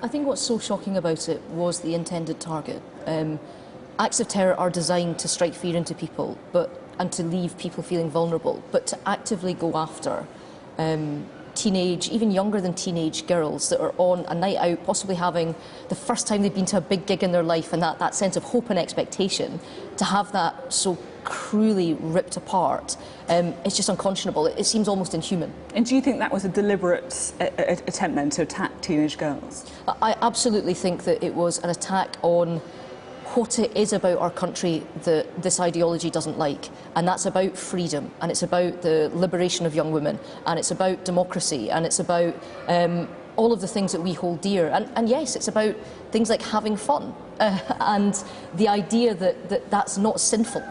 I think what's so shocking about it was the intended target. Acts of terror are designed to strike fear into people and to leave people feeling vulnerable, but to actively go after teenage, even younger than teenage girls that are on a night out, possibly having the first time they've been to a big gig in their life, and that sense of hope and expectation, to have that so cruelly ripped apart, it's just unconscionable. It seems almost inhuman. And do you think that was a deliberate attempt then to attack teenage girls? I absolutely think that it was an attack on what it is about our country that this ideology doesn't like, and that's about freedom, and it's about the liberation of young women, and it's about democracy, and it's about all of the things that we hold dear, and yes, it's about things like having fun, and the idea that that's not sinful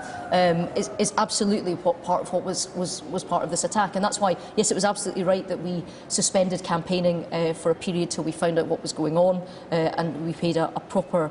is absolutely part of what was part of this attack. And that's why, yes, it was absolutely right that we suspended campaigning for a period till we found out what was going on, and we paid a proper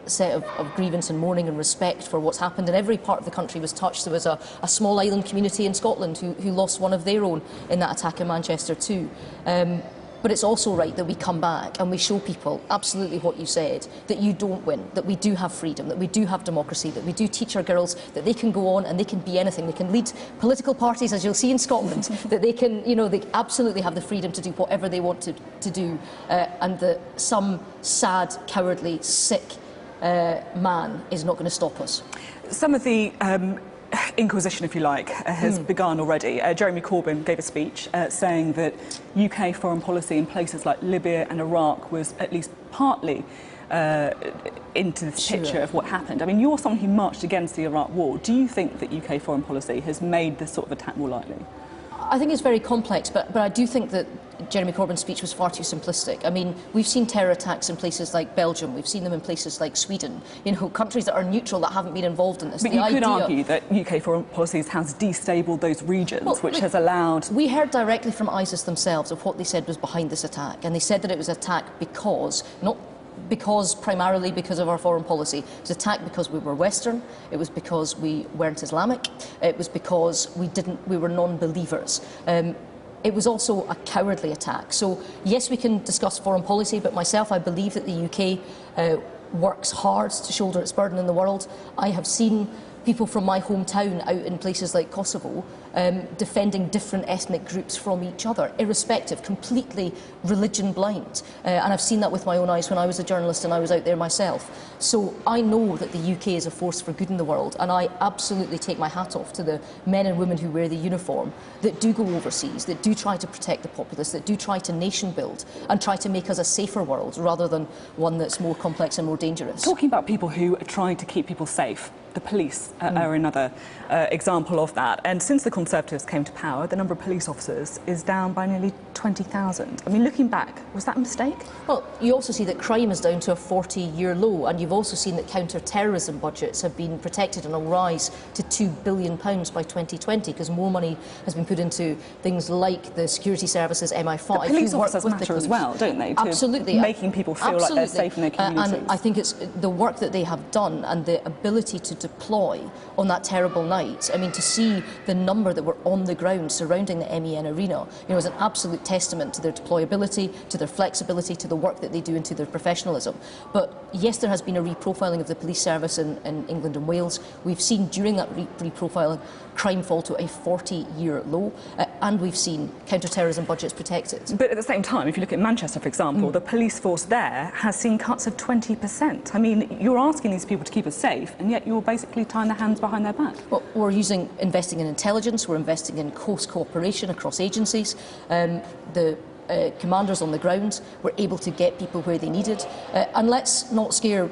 set of grievance and mourning and respect for what's happened, and every part of the country was touched. There was a small island community in Scotland who lost one of their own in that attack in Manchester too. But it's also right that we come back and we show people absolutely what you said, that you don't win, that we do have freedom, that we do have democracy, that we do teach our girls that they can go on and they can be anything. They can lead political parties, as you'll see in Scotland, that they can, they absolutely have the freedom to do whatever they want to do, and that some sad, cowardly, sick man is not going to stop us. Some of the inquisition, if you like, has begun already. Jeremy Corbyn gave a speech saying that UK foreign policy in places like Libya and Iraq was at least partly into this picture of what happened. I mean, you're someone who marched against the Iraq war. Do you think that UK foreign policy has made this sort of attack more likely? I think it's very complex, but I do think that Jeremy Corbyn's speech was far too simplistic. I mean, we've seen terror attacks in places like Belgium, we've seen them in places like Sweden, countries that are neutral, that haven't been involved in this. But you could argue that UK foreign policy has destabilised those regions, which has allowed... We heard directly from ISIS themselves of what they said was behind this attack, and they said that it was attacked primarily because of our foreign policy. It was attacked because we were Western, it was because we weren't Islamic, it was because we were non-believers. It was also a cowardly attack. So yes, we can discuss foreign policy, but myself, I believe that the UK works hard to shoulder its burden in the world. I have seen people from my hometown out in places like Kosovo defending different ethnic groups from each other, irrespective, completely religion blind. And I've seen that with my own eyes when I was a journalist and I was out there myself. So I know that the UK is a force for good in the world, and I absolutely take my hat off to the men and women who wear the uniform, that do go overseas, that do try to protect the populace, that do try to nation build and try to make us a safer world rather than one that's more complex and more dangerous. Talking about people who are trying to keep people safe, the police are another example of that. And since the Conservatives came to power, the number of police officers is down by nearly 20,000. I mean, looking back, was that a mistake? Well, you also see that crime is down to a 40-year low, and you've also seen that counter-terrorism budgets have been protected and will rise to £2 billion by 2020, because more money has been put into things like the security services, MI5. The police officers matter as well, don't they? Absolutely. Making people feel like they're safe in their communities. And I think it's the work that they have done and the ability to deploy on that terrible night. I mean, to see the number that were on the ground surrounding the MEN arena, is an absolute testament to their deployability, to their flexibility, to the work that they do, and to their professionalism. But yes, there has been a reprofiling of the police service in England and Wales. We've seen during that reprofiling crime fall to a 40-year low, and we've seen counter-terrorism budgets protected. But at the same time, if you look at Manchester, for example, the police force there has seen cuts of 20%. I mean, you're asking these people to keep us safe, and yet you're basically tying their hands behind their back. Well, we're investing in intelligence, we're investing in close cooperation across agencies. The commanders on the ground were able to get people where they needed. And let's not scare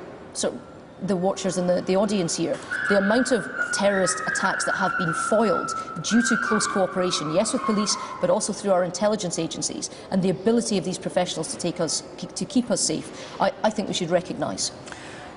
the watchers and the audience here. The amount of terrorist attacks that have been foiled due to close cooperation, yes, with police, but also through our intelligence agencies, and the ability of these professionals to keep us safe, I think we should recognise.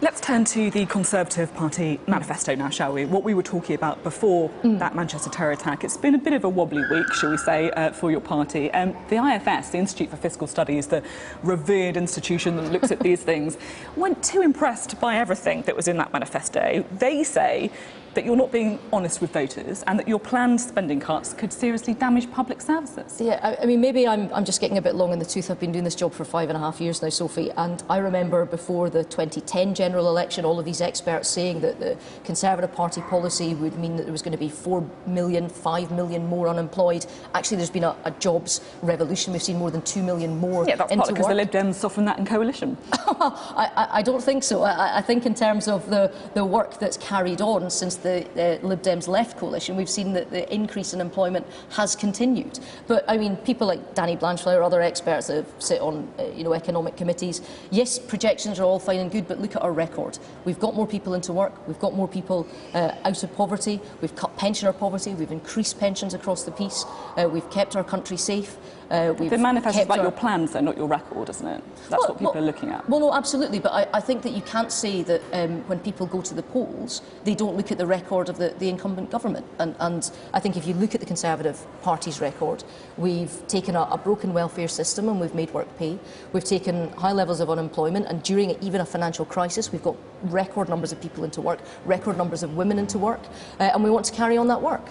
Let's turn to the Conservative Party manifesto now, shall we? What we were talking about before that Manchester terror attack. It's been a bit of a wobbly week, shall we say, for your party. The IFS, the Institute for Fiscal Studies, the revered institution that looks at these things, weren't too impressed by everything that was in that manifesto. They say that you're not being honest with voters and that your planned spending cuts could seriously damage public services. Yeah, I mean, maybe I'm just getting a bit long in the tooth. I've been doing this job for 5.5 years now, Sophie, and I remember before the 2010 general election, all of these experts saying that the Conservative Party policy would mean that there was going to be 4 million, 5 million more unemployed. Actually, there's been a jobs revolution. We've seen more than 2 million more. Yeah, that's partly because the Lib Dems softened that in coalition. I don't think so. I think in terms of the work that's carried on since the Lib Dems left coalition, we've seen that the increase in employment has continued. But I mean, people like Danny Blanchflower, other experts that sit on economic committees, yes, projections are all fine and good, but look at our record. We've got more people into work, we've got more people out of poverty, we've cut pensioner poverty, we've increased pensions across the piece, we've kept our country safe. The manifesto is about your plans, though, not your record, isn't it? That's what people are looking at. Well, no, absolutely. But I think that you can't say that when people go to the polls, they don't look at the record of the incumbent government. And I think if you look at the Conservative Party's record, we've taken a broken welfare system and we've made work pay. We've taken high levels of unemployment, and during even a financial crisis, we've got record numbers of people into work, record numbers of women into work, and we want to carry on that work.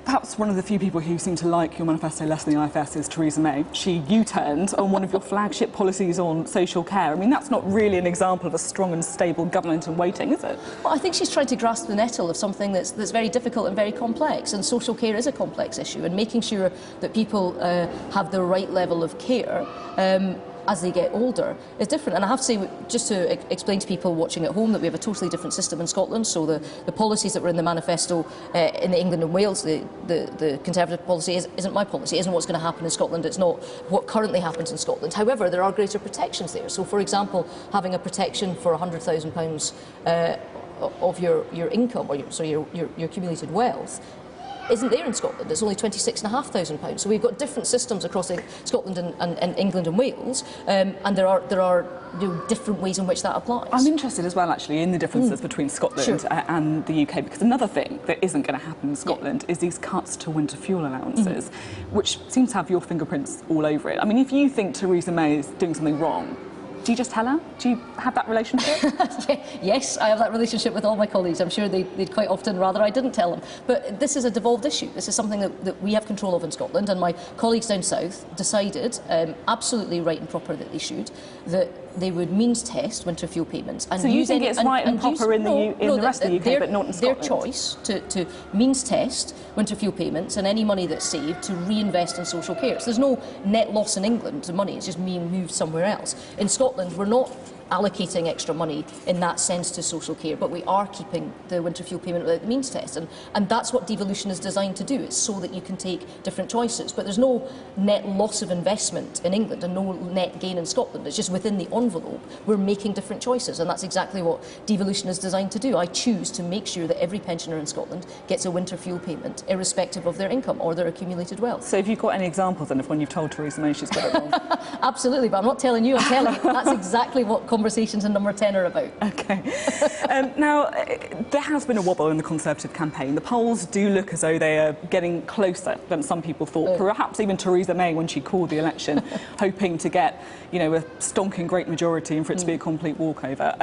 Perhaps one of the few people who seem to like your manifesto less than the IFS is Theresa May. She U-turned on one of your flagship policies on social care. I mean, that's not really an example of a strong and stable government in waiting, is it? Well, I think she's trying to grasp the nettle of something that's very difficult and very complex, and social care is a complex issue, and making sure that people have the right level of care as they get older is different. And I have to say, just to explain to people watching at home, that we have a totally different system in Scotland. So the policies that were in the manifesto in England and Wales, the Conservative policy isn't my policy. It isn't what's going to happen in Scotland. It's not what currently happens in Scotland. However, there are greater protections there. So, for example, having a protection for £100,000 of your income, or your accumulated wealth, isn't there in Scotland. It's only £26,500. So we've got different systems across Scotland and England and Wales, and there are different ways in which that applies. I'm interested as well, actually, in the differences between Scotland and the UK, because another thing that isn't going to happen in Scotland is these cuts to winter fuel allowances, which seems to have your fingerprints all over it. I mean, if you think Theresa May is doing something wrong, do you just tell her? Do you have that relationship? Yes, I have that relationship with all my colleagues. I'm sure they'd quite often rather I didn't tell them. But this is a devolved issue. This is something that we have control of in Scotland, and my colleagues down south decided, absolutely right and proper that they should, that they would means test winter fuel payments. And so you think it's right and proper in the rest of the UK, but not in Scotland? Their choice to means test winter fuel payments and any money that's saved to reinvest in social care. So there's no net loss in England to money, it's just being moved somewhere else. In Scotland, we're not allocating extra money in that sense to social care, but we are keeping the winter fuel payment without the means test, and that's what devolution is designed to do. It's so that you can take different choices, but there's no net loss of investment in England and no net gain in Scotland. It's just within the envelope we're making different choices, and that's exactly what devolution is designed to do. I choose to make sure that every pensioner in Scotland gets a winter fuel payment irrespective of their income or their accumulated wealth. So have you got any examples then of when you've told Theresa May she's got it wrong? Absolutely, but I'm not telling you, I'm telling you. That's exactly what conversations in number 10 are about. OK. Now, there has been a wobble in the Conservative campaign. The polls do look as though they are getting closer than some people thought. Perhaps even Theresa May, when she called the election, hoping to get, a stonking great majority and for it to be a complete walkover.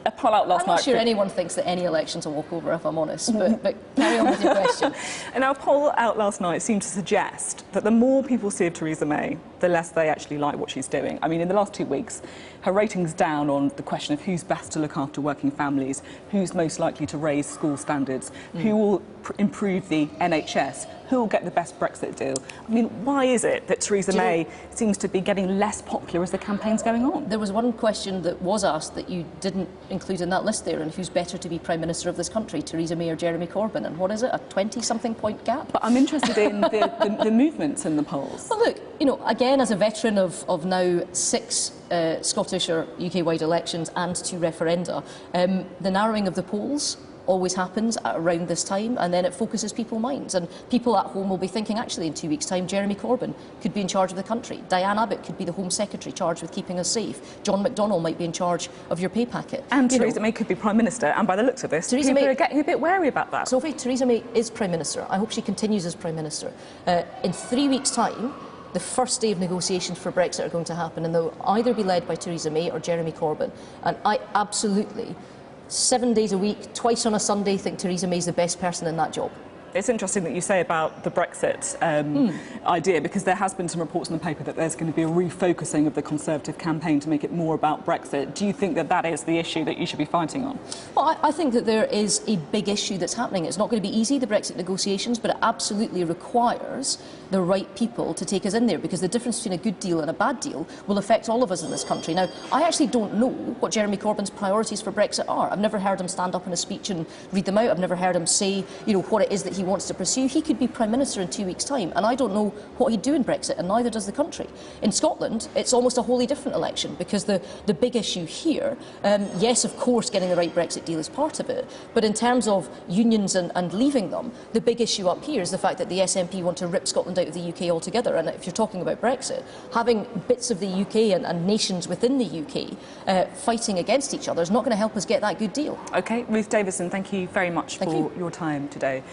A poll out last night. I'm not sure anyone thinks that any election's a walkover, if I'm honest, but carry on with your question. And our poll out last night seemed to suggest that the more people see of Theresa May, the less they actually like what she's doing. I mean, in the last 2 weeks, her rating's down on the question of who's best to look after working families, who's most likely to raise school standards, who will improve the NHS, who will get the best Brexit deal. I mean, why is it that Theresa May seems to be getting less popular as the campaign's going on? There was one question that was asked that you didn't include in that list there, and who's better to be Prime Minister of this country, Theresa May or Jeremy Corbyn? And what is it, a 20-something point gap? But I'm interested in the movements in the polls. Well, look, again, as a veteran of now 6 Scottish or UK-wide elections and 2 referenda, the narrowing of the polls always happens at around this time, and then it focuses people's minds, and people at home will be thinking, actually, in 2 weeks' time, Jeremy Corbyn could be in charge of the country, Diane Abbott could be the Home Secretary charged with keeping us safe, John McDonnell might be in charge of your pay packet, and Theresa May could be Prime Minister, and by the looks of this, people are getting a bit wary about that. Sophie, Theresa May is Prime Minister. I hope she continues as Prime Minister. In 3 weeks' time, the first day of negotiations for Brexit are going to happen, and they'll either be led by Theresa May or Jeremy Corbyn, and I absolutely 7 days a week, twice on a Sunday, think Theresa May's the best person in that job. It's interesting that you say about the Brexit idea, because there has been some reports in the paper that there's going to be a refocusing of the Conservative campaign to make it more about Brexit. Do you think that that is the issue that you should be fighting on? Well, I think that there is a big issue that's happening. It's not going to be easy, the Brexit negotiations, but it absolutely requires the right people to take us in there, because the difference between a good deal and a bad deal will affect all of us in this country. Now, I actually don't know what Jeremy Corbyn's priorities for Brexit are. I've never heard him stand up in a speech and read them out. I've never heard him say, you know, what it is that he wants to pursue. He could be Prime Minister in 2 weeks' time, and I don't know what he'd do in Brexit, and neither does the country. In Scotland, it's almost a wholly different election, because the big issue here, yes, of course, getting the right Brexit deal is part of it, but in terms of unions and leaving them, the big issue up here is the fact that the SNP want to rip Scotland out of the UK altogether. And if you're talking about Brexit, having bits of the UK and nations within the UK fighting against each other is not going to help us get that good deal. OK, Ruth Davidson, thank you very much for your time today.